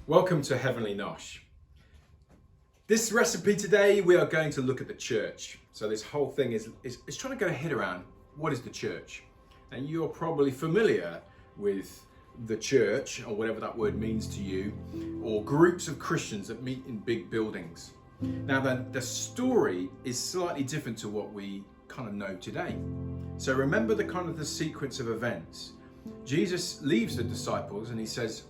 Welcome to Heavenly Nosh. This recipe today, we are going to look at the church. So this whole thing is trying to get a head around what is the church. And you're probably familiar with the church, or whatever that word means to you, or groups of Christians that meet in big buildings. Now the story is slightly different to what we kind of know today. So remember the sequence of events. Jesus leaves the disciples and he says,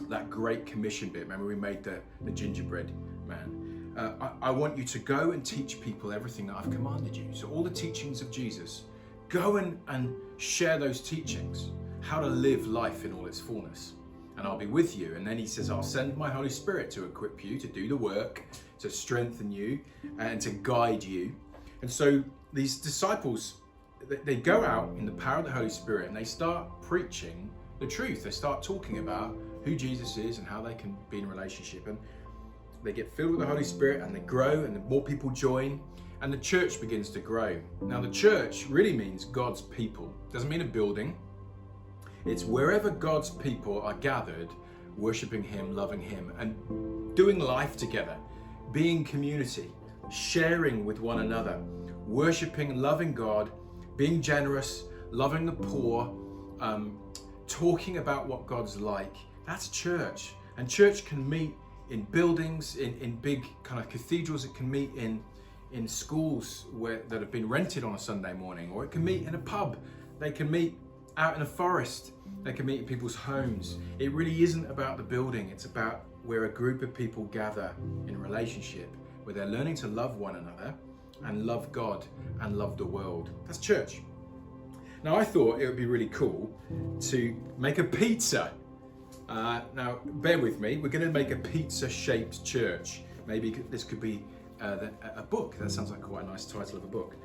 that great commission bit, remember we made the gingerbread man. I want you to go and teach people everything that I've commanded you. So all the teachings of Jesus, go and share those teachings, how to live life in all its fullness. And I'll be with you. And then he says, I'll send my Holy Spirit to equip you, to do the work, to strengthen you, and to guide you. And so these disciples, they go out in the power of the Holy Spirit and they start preaching the truth. They start talking about who Jesus is and how they can be in relationship. And they get filled with the Holy Spirit and they grow, and the more people join and the church begins to grow. Now the church really means God's people. It doesn't mean a building. It's wherever God's people are gathered, worshiping Him, loving Him, and doing life together, being community, sharing with one another, worshiping and loving God, being generous, loving the poor, talking about what God's like. That's church. And church can meet in buildings, in big kind of cathedrals. It can meet in schools that have been rented on a Sunday morning, or it can meet in a pub. They can meet out in a forest. They can meet in people's homes. It really isn't about the building. It's about where a group of people gather in relationship, where they're learning to love one another and love God and love the world. That's church. Now I thought it would be really cool to make a pizza. Now bear with me, we're going to make a pizza shaped church. Maybe this could be a book. That sounds like quite a nice title of a book.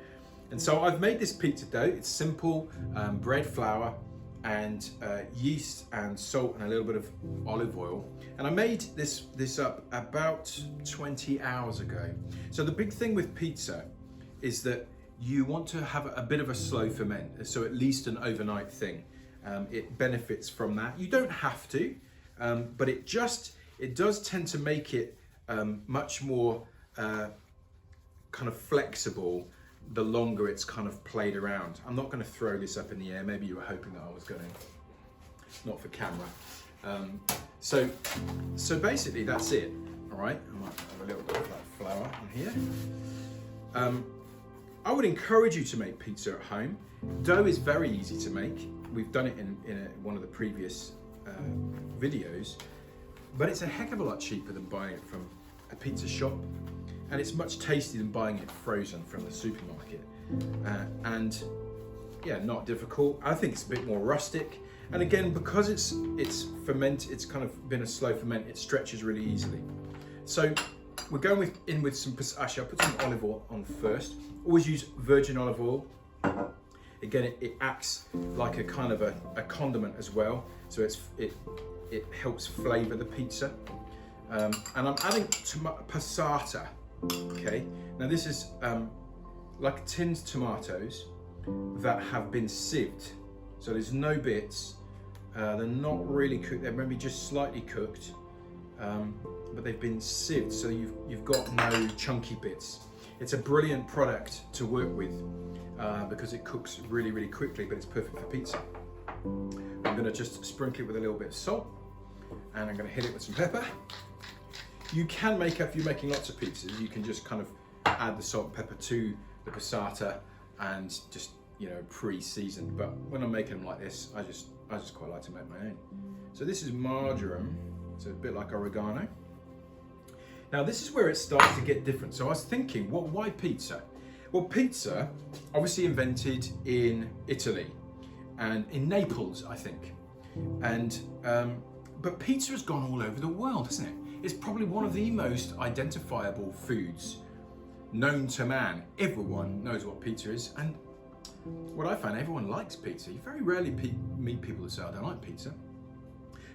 And so I've made this pizza dough. It's simple, bread flour and yeast and salt and a little bit of olive oil. And I made this up about 20 hours ago. So the big thing with pizza is that you want to have a bit of a slow ferment, so at least an overnight thing. It benefits from that. You don't have to, but it does tend to make it much more kind of flexible the longer it's kind of played around. I'm not going to throw this up in the air. Maybe you were hoping that I was going to, not for camera. So basically that's it. All right, I might have a little bit of that flour on here. I would encourage you to make pizza at home. Dough is very easy to make. We've done it in one of the previous videos, but it's a heck of a lot cheaper than buying it from a pizza shop, and it's much tastier than buying it frozen from the supermarket. And yeah, not difficult. I think it's a bit more rustic, and again, because it's ferment, it's kind of been a slow ferment, it stretches really easily. So we're going in with some, actually I'll put some olive oil on first. Always use virgin olive oil. Again, it acts like a kind of a condiment as well, so it helps flavour the pizza. And I'm adding passata. Okay, now this is like tinned tomatoes that have been sieved, so there's no bits. They're not really cooked. They're maybe just slightly cooked, but they've been sieved, so you've got no chunky bits. It's a brilliant product to work with because it cooks really, really quickly, but it's perfect for pizza. I'm going to just sprinkle it with a little bit of salt, and I'm going to hit it with some pepper. You can make, if you're making lots of pizzas, you can just kind of add the salt and pepper to the passata and just, pre-seasoned. But when I'm making them like this, I just quite like to make my own. So this is marjoram, so a bit like oregano. Now this is where it starts to get different. So I was thinking, why pizza? Well, pizza, obviously invented in Italy and in Naples, I think. And but pizza has gone all over the world, hasn't it? It's probably one of the most identifiable foods known to man. Everyone knows what pizza is, and what I found, everyone likes pizza. You very rarely meet people that say, I don't like pizza.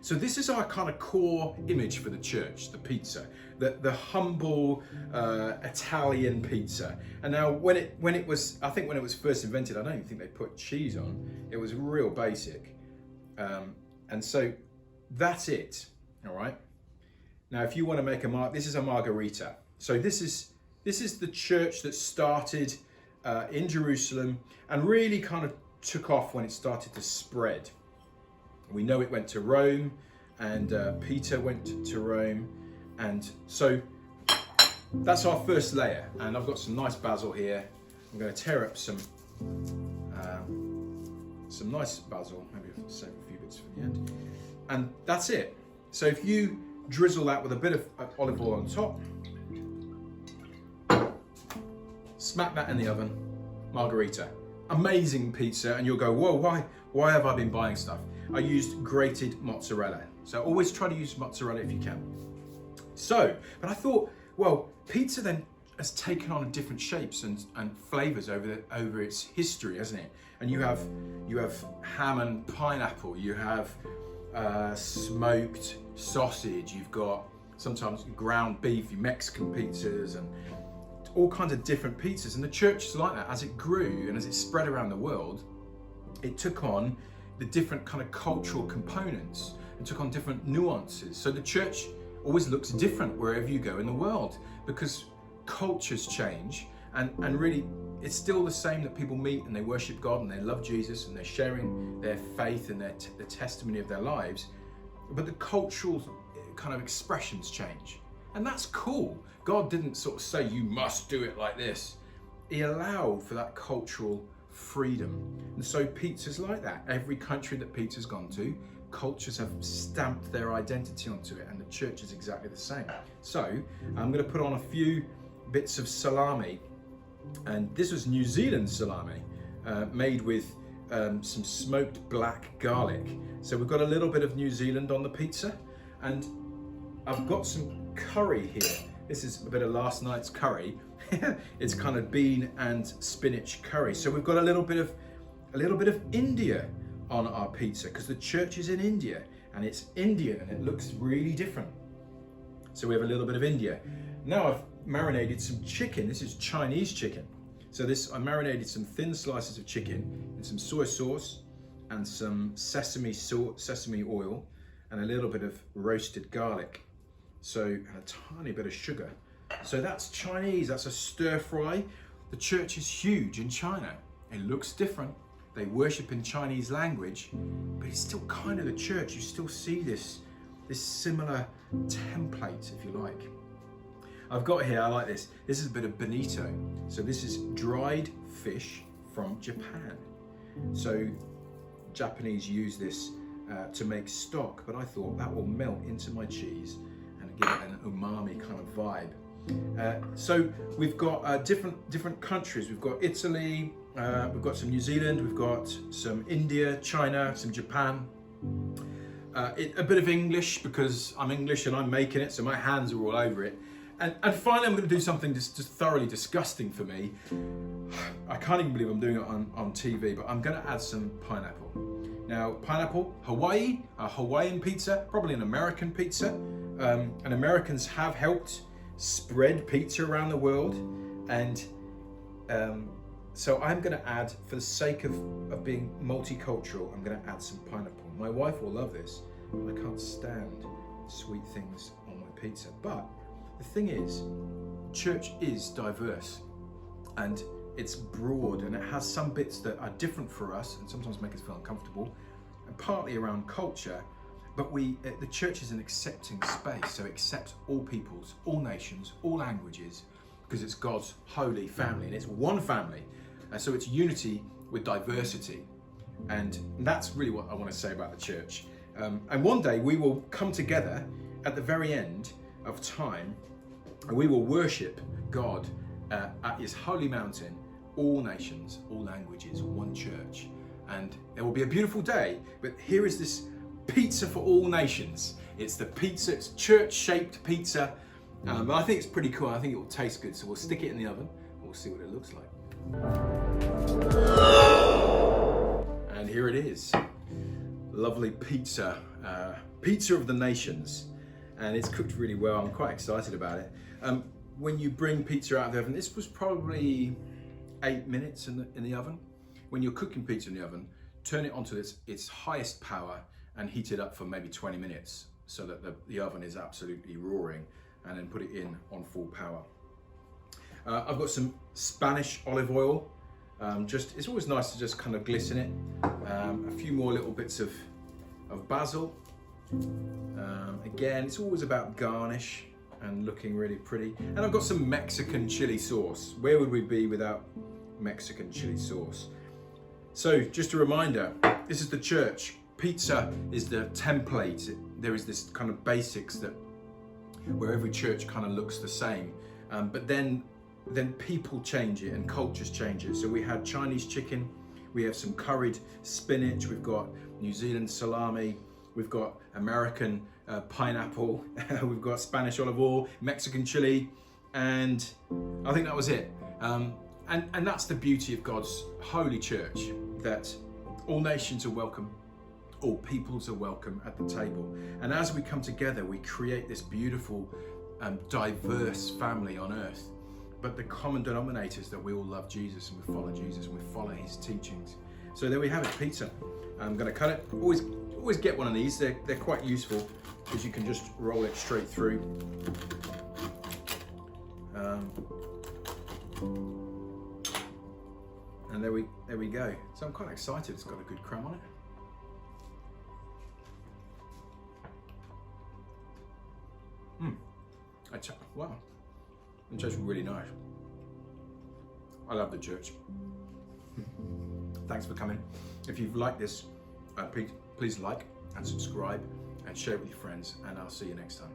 So this is our kind of core image for the church, the pizza, the humble Italian pizza. And now when it was first invented, I don't even think they put cheese on. It was real basic. And so that's it, all right? Now, if you want to make this is a margarita. So this is the church that started in Jerusalem and really kind of took off when it started to spread. We know it went to Rome, and Peter went to Rome, and so that's our first layer. And I've got some nice basil here. I'm going to tear up some nice basil. Maybe I'll save a few bits for the end. And that's it. So if you drizzle that with a bit of olive oil on top, smack that in the oven, margarita. Amazing pizza, and you'll go, whoa, why have I been buying stuff? I used grated mozzarella. So always try to use mozzarella if you can. So, but I thought, well, pizza then has taken on different shapes and flavors over its history, hasn't it? And you have ham and pineapple, you have smoked sausage, you've got sometimes ground beef, your Mexican pizzas, and all kinds of different pizzas. And the church is like that. As it grew and as it spread around the world, it took on the different kind of cultural components and took on different nuances. So the church always looks different wherever you go in the world, because cultures change, and really it's still the same that people meet and they worship God and they love Jesus and they're sharing their faith and the testimony of their lives, but the cultural kind of expressions change. And that's cool. God didn't sort of say you must do it like this. He allowed for that cultural freedom. And so pizza's like that. Every country that pizza's gone to, cultures have stamped their identity onto it, and the church is exactly the same. So I'm going to put on a few bits of salami, and this was New Zealand salami, made with some smoked black garlic. So we've got a little bit of New Zealand on the pizza, and I've got some curry here. This is a bit of last night's curry. It's kind of bean and spinach curry. So we've got a little bit of India on our pizza, because the church is in India and it's Indian and it looks really different. So we have a little bit of India. Now I've marinated some chicken. This is Chinese chicken. So I marinated some thin slices of chicken in some soy sauce and some sesame oil and a little bit of roasted garlic. So, and a tiny bit of sugar. So that's Chinese, that's a stir fry. The church is huge in China. It looks different. They worship in Chinese language, but it's still kind of the church. You still see this similar template, if you like. I've got here, I like this. This is a bit of bonito. So this is dried fish from Japan. So Japanese use this to make stock, but I thought that will melt into my cheese and give it an umami kind of vibe. So we've got different countries. We've got Italy, we've got some New Zealand, we've got some India, China, some Japan. A bit of English, because I'm English and I'm making it, so my hands are all over it. And finally, I'm going to do something just thoroughly disgusting for me. I can't even believe I'm doing it on TV, but I'm going to add some pineapple. Now, pineapple, Hawaii, a Hawaiian pizza, probably an American pizza. And Americans have helped spread pizza around the world. And so I'm going to add, for the sake of being multicultural, I'm going to add some pineapple. My wife will love this. I can't stand sweet things on my pizza. But the thing is, church is diverse and it's broad, and it has some bits that are different for us and sometimes make us feel uncomfortable, and partly around culture. But the church is an accepting space, so it accepts all peoples, all nations, all languages, because it's God's holy family, and it's one family. So it's unity with diversity. And that's really what I want to say about the church. And one day we will come together at the very end of time, and we will worship God at his holy mountain, all nations, all languages, one church. And it will be a beautiful day, but here is this pizza for all nations. It's the pizza, it's church-shaped pizza. I think it's pretty cool. I think it will taste good. So we'll stick it in the oven. We'll see what it looks like. And here it is. Lovely pizza. Pizza of the nations. And it's cooked really well. I'm quite excited about it. When you bring pizza out of the oven, this was probably 8 minutes in the oven. When you're cooking pizza in the oven, turn it onto its highest power and heat it up for maybe 20 minutes. so that the oven is absolutely roaring, and then put it in on full power. I've got some Spanish olive oil. It's always nice to just kind of glisten it. A few more little bits of basil. Again, it's always about garnish and looking really pretty. And I've got some Mexican chili sauce. Where would we be without Mexican chili sauce? So just a reminder, this is the church. Pizza is the template. There is this kind of basics that where every church kind of looks the same. But then people change it and cultures change it. So we had Chinese chicken, we have some curried spinach, we've got New Zealand salami, we've got American pineapple, we've got Spanish olive oil, Mexican chili, and I think that was it. And that's the beauty of God's holy church, that all nations are welcome, all peoples are welcome at the table. And as we come together, we create this beautiful, diverse family on earth. But the common denominator is that we all love Jesus and we follow Jesus and we follow his teachings. So there we have it, pizza. I'm going to cut it. Always get one of these. They're quite useful because you can just roll it straight through. And there we go. So I'm quite excited. It's got a good crumb on it. Wow. It tastes really nice. I love the church. Thanks for coming. If you've liked this, please like and subscribe and share it with your friends, and I'll see you next time.